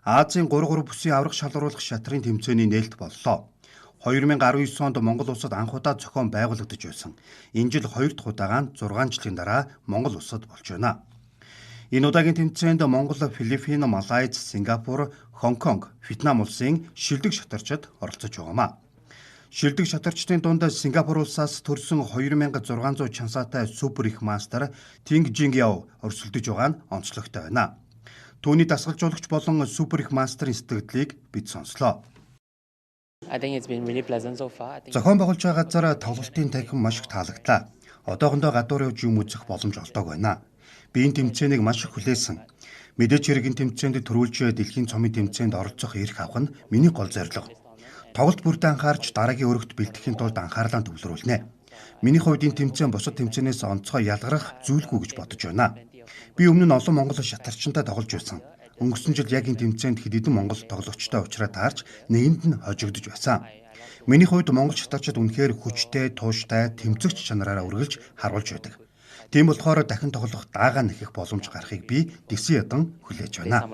Азийн 3 бүсийн аврах шалгаруулах шатрын тэмцээний нээлт боллоо. 2019 онд Монгол улсад анх удаа зохион байгуулагдаж байсан. Энэ жил 2 дахь удаага нь 6 жилийн дараа Монгол улсад болж байна. Энэ удаагийн тэмцээнд Монгол, Филиппин, Малайз, Сингапур, Хонконг, Вьетнам улсын шилдэг шатарчид оролцож байгаамаа. Шилдэг шатарчдын дунд Сингапур улсаас төрсөн 2600 чансаатай супер их мастер Тинг Жингяо өрсөлдөж байгаа нь онцлогтой байна. Түүний дасгалжуулагч болон супер их мастерын сэтгэлдлийг бид сонслоо. Зохион байгуулж байгаа газар тоглолтын танхим маш их таалагдлаа. Одоохондоо гадуур явж юм үзэх боломж олдог байна. Би энэ тэмцээнийг маш их хүлээсэн. Мэдээж хэрэг энэ тэмцээнд төрүүлж дэлхийн цомын тэмцээнд оролцох эрх авах нь миний гол зорилго. Тоглолт бүрдээ анхаарч дараагийн өргөд бэлтгэхийн тулд анхаарлаа төвлөрүүлнэ. Миний хувьд энэ тэмцээн бусад тэмцээнээс онцгой ялгарах зүйлгүй гэж бодож байна. Би өмнө нь олон монгол шатарчтай тоглож байсан. Өнгөрсөн жил яг энэ тэмцээнд хэд хэдэн монгол тоглогчтой уулзраа таарч нэгэнд нь хожигдож байсан. Миний хувьд монгол шатарчид үнэхээр хүчтэй, тууштай, тэмцэгч чанараараа үргэлж харуулж байдаг. Тийм болохоор дахин тоглох даагаа нэхэх боломж гарахыг би дэвсэн ядан хүлээж байна.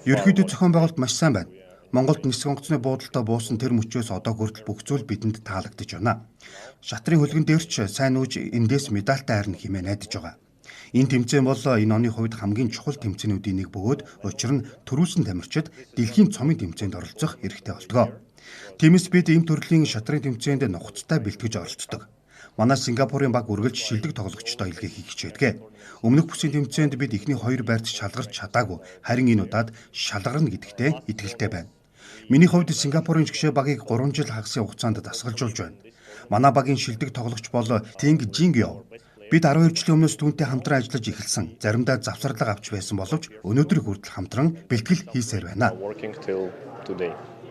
Ерөнхийдөө зохион байгуулалт маш сайн байна. Монголд нисэх онгоцны буудалтай буусан тэр мөчөөс одоо хүртэл бүх зүйл бидэнд таалагдж байна. Шатрын хөлгөн дээр ч сайн үүж эндээс медальтай харна хэмээн найдаж байгаа. Энэ тэмцээн бол энэ оны хувьд хамгийн чухал тэмцээнүүдийн нэг бөгөөд учир нь төрүүлсэн тамирчид дэлхийн цомын тэмцээнд оролцох эрхтэй болтгоо. Тиймээс бид ийм төрлийн шатрын тэмцээнд нухацтай бэлтгэж оролцдог. Манай Сингапурын баг үргэлж шилдэг тоглогчтой илгээ хийх хичээдэг. Өмнөх бүсийн тэмцээнд бид эхний 2 байрт шалгарч чадаагүй, харин энэ удаад шалгарна гэдэгтээ итгэлтэй байна. Миний хувьд Сингапурын жигшээ багийг 3 жил хагасын хугацаанд дасгалжуулж байна. Манай багийн шилдэг тоглогч бол Тинг Жингяо. Бид 12 жилийн өмнөөс түүнтэй хамтран ажиллаж эхэлсэн. Заримдаа завсарлага авч байсан боловч өнөөдөр хүртэл хамтран бэлтгэл хийсээр байна.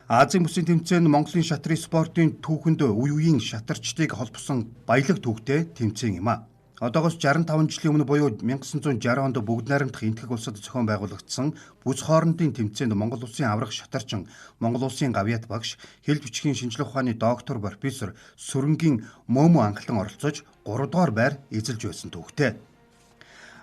Азийн бүсийн тэмцээн Монголын шатрын спортын түүхэнд үе үеийн шатарчдыг холбосон баялаг түүхтэй тэмцээн юм а. Одоогоос 65 жилийн өмнө буюу 1960 онд бүгд найрамдах энэтхэг улсад зохион байгуулагдсан бүс хоорондын тэмцээнд Монгол улсын аврах шатарчин, Монгол улсын гавьяат багш, хэл бичгийн шинжилгээ ухааны доктор профессор Сүрэнгийн Мөмө анхлан оролцож 3 дугаар байр эзэлж байсан түүхтэй.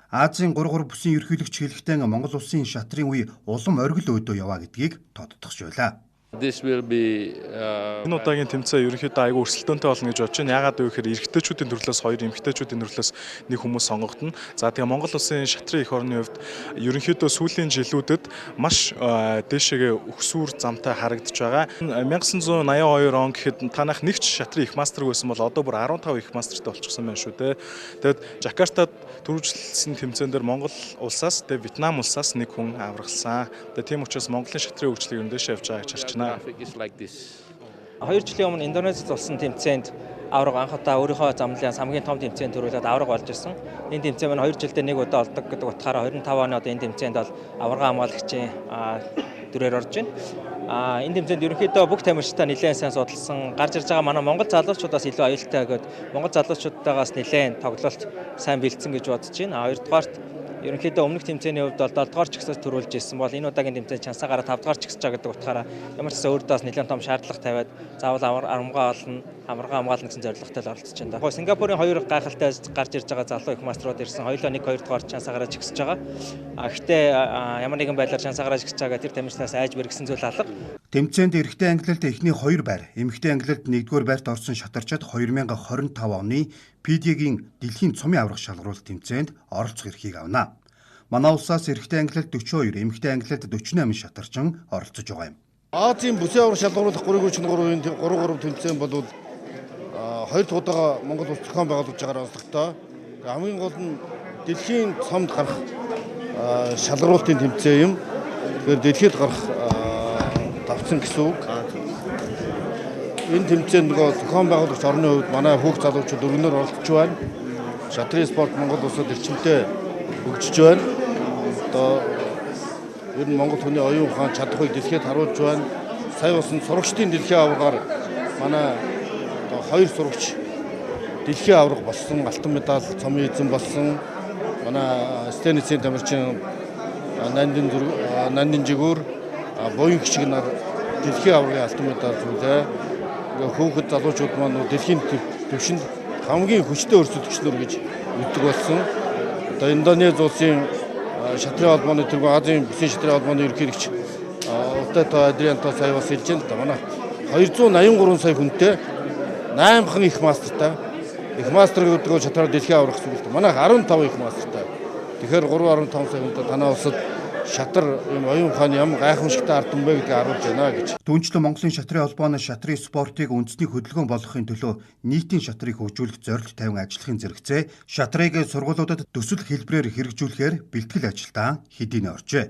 Азийн 3 бүсийн ерөнхийлөгч хэлэхдээ Монгол улсын шатрын үе улам оргил өдөө яваа гэдгийг тодтогч байлаа. Энэ удаагийн тэмцээн ерөнхийдөө айгүй өрсөлдөөнтэй болно гэж бодож байна. Яагаад вэ гэхээр эрэгтэйчүүдийн төрлөөс 2, эмэгтэйчүүдийн төрлөөс 1 хүмүүс сонгогдно. За тэгээ Монгол улсын шатрын эх орны хувьд ерөнхийдөө сүүлийн жилүүдэд маш дээшээгээ өксүүр замтай харагдаж байгаа. 1982 он гэхэд танах нэгч шатрын их мастер байсан бол одоо бүр 15 их мастертай болчихсон байна шүү дээ. Тэгээд Жакартад түрүүлсэн тэмцээн дээр Монгол улсаас, тэгээд Вьетнам улсаас 1 хүн аврагсан. Тэгээд тийм учраас Монголын шатрын хөгжлийг өнөөдөр явж байгаа гэж харж байна. 2 жилийн өмнө Индонезид болсон тэмцээнд авраг анх удаа өөрийнхөө замлын хамгийн том тэмцээнд төрүүлээд авраг болж ирсэн. Энэ тэмцээн маань 2 жилдээ 1 удаа олдог гэдэг утгаараа 25 оны одоо энэ тэмцээнд бол аврагын хамгаалагчийн дүрээр орж байна. Энэ тэмцээнд ерөнхийдөө бүх тамирчтай нэлээд сайн судалсан. Гарч ирж байгаа манай монгол залуучуудаас илүү аюултай гэд монгол залуучуудтайгаас нэлээд тоглолт сайн бэлдсэн гэж бодож байна. Хоёрдугаарт ерөнхийдөө өмнөх тэмцээний хувьд бол 7 дугаар чигсээс төрүүлж ирсэн бол энэ удаагийн тэмцээнд чансаагаараа 5 дугаар чигсэж байгаа гэдэг утгаараа ямар ч гэсэн өөрөөдөөс нэлээд том шаардлага тавиад заавал амгаа олно, хамраа хамгаална гэсэн зорилготой л оролцож байна. Яг Сингапурын 2 гайхалтай гарч ирж байгаа залуу их мастерууд ирсэн. Хоёулаа 1-2 дугаар чансаагаараа чигсэж байгаа. Гэхдээ ямар нэгэн байдлаар чансаагаараа чигсэж байгаа тэр тамирчнаас айж бэргсэн зүйл алга. Тэмцээнд эрэгтэй ангилалд эхний 2 байр, эмэгтэй ангилалд 1-р байрт орсон шатарчид 2025 оны PDG-ийн дэлхийн цомын аврах шалгаруулалт тэмцээнд оролцох эрхийг авна. Манай улсаас эрэгтэй ангилалд 42, эмэгтэй ангилалд 48 шатарчин оролцож байгаа юм. Азийн бүсийн аврах шалгаруулах 3 тэмцээн бол 2 дахь удаа Монгол улс зохион байгуулж байгаагаар онцлогтой. Хамгийн гол нь дэлхийн цомд гарах шалгаруулалтын тэмцээн юм. Тэгэхээр дэлхийд гарах давцсан гэсэн үг. Энэ тэмцээнд нөгөө зохион байгуулагч орны хувьд манай хүүхд залуучууд өргөнөөр оролцож байна. Шатрын спорт Монгол улсад эрчимтэй хөгжиж байна. Одоо ер нь Монгол хүний оюун ухаан чадхыг дэлхийд харуулж байна. Сая болсон сурагчдын дэлхийн аваргаар манай одоо 2 сурагч дэлхийн аварга болсон, алтан медаль, цомын эзэн болсон. Манай Стенисийн тамирчин Нандин Жигүүр буян хичиг нар дэлхийн аваргын алтан медаль зүйлээ. Хүүхэд залуучууд маань дэлхийн түвшинд хамгийн хүчтэй өрсөлдөгчнөр гэж мэддэг болсон. Одоо Индонез улсын шатрын холбооны тэргүүн Азийн бүсийн шатрын холбооны ерөнхийлөгч Утето Адрианто сая бас хэлж байна л да. Манай 283 сая хүнтэй 8хан их мастертай. Их мастер гэдэг нь шатраар дэлхий аврах гэсэн үг л да. Манайх 15 их мастертай. Тэгэхээр 3.5 сая хүнтэй танаа улсад шатар юм оюун ухааны ямар гайхамшигтай ард түмэн бэ гэдгийг харуулж байна гэж. Түүнчлэн Монголын шатрын холбооны шатрын спортыг үндэсний хөдөлгөөн болгохын төлөө нийтийн шатрыг хөгжүүлэх зорилт тавин ажиллахын зэрэгцээ шатрыг сургуулиудад төсөл хэлбэрээр хэрэгжүүлэхээр бэлтгэл ажилдаа хэдийнэ оржээ.